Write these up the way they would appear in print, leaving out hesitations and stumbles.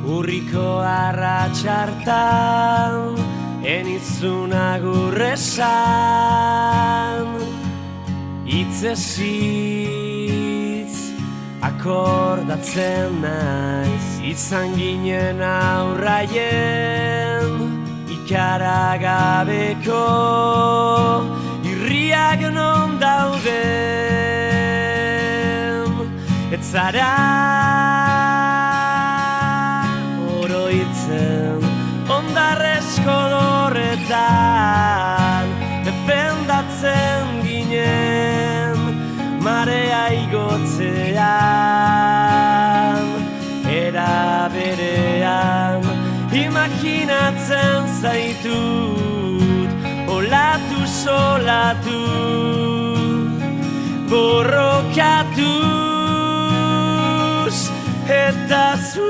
Urriko arratxartan enitzun agur esan, hitzez hitz akordatzen naiz. Izan ginen aurraien ikaragabeko irriak non dauden, ez zara oroitzen ondarrezko dorretan, defendatzen ginen marea igotzean. Era berean imaginatzen zaitut, olatu solatu borrokatuz eta zu.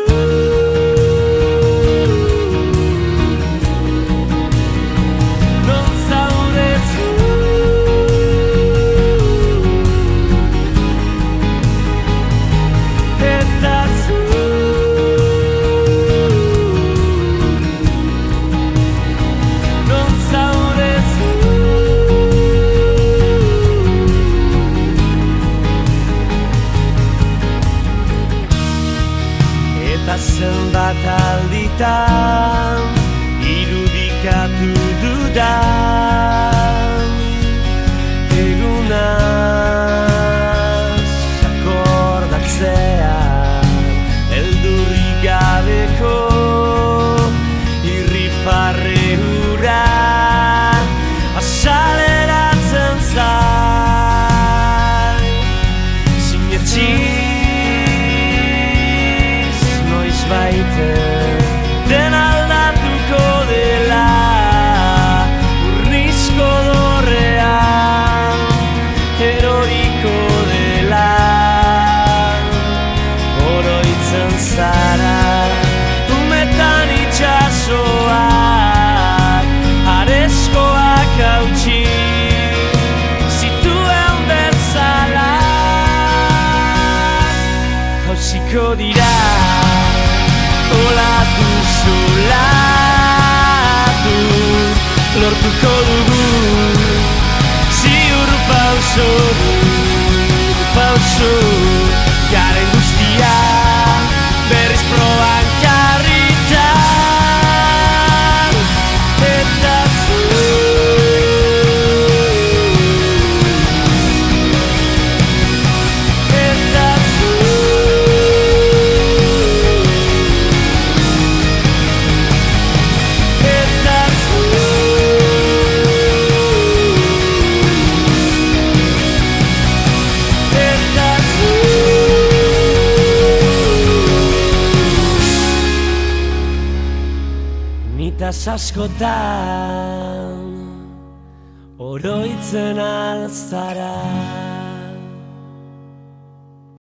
Zenbat alditan irudikatu dudan egunaz akordatzean, eldurrik gabeko irrifarre hura azaleratzen zai. Den aldatuko dela urnizko dorrean, eroriko dela oroitzen zara. Umetan itxasoak arezkoak hautsi zituen bertzala, hausiko dira olatu solatu. Lortuko dugu ziur pauso garen guztia berriz proban jarritan eta zu. Nitaz askotan oroitzen alzara.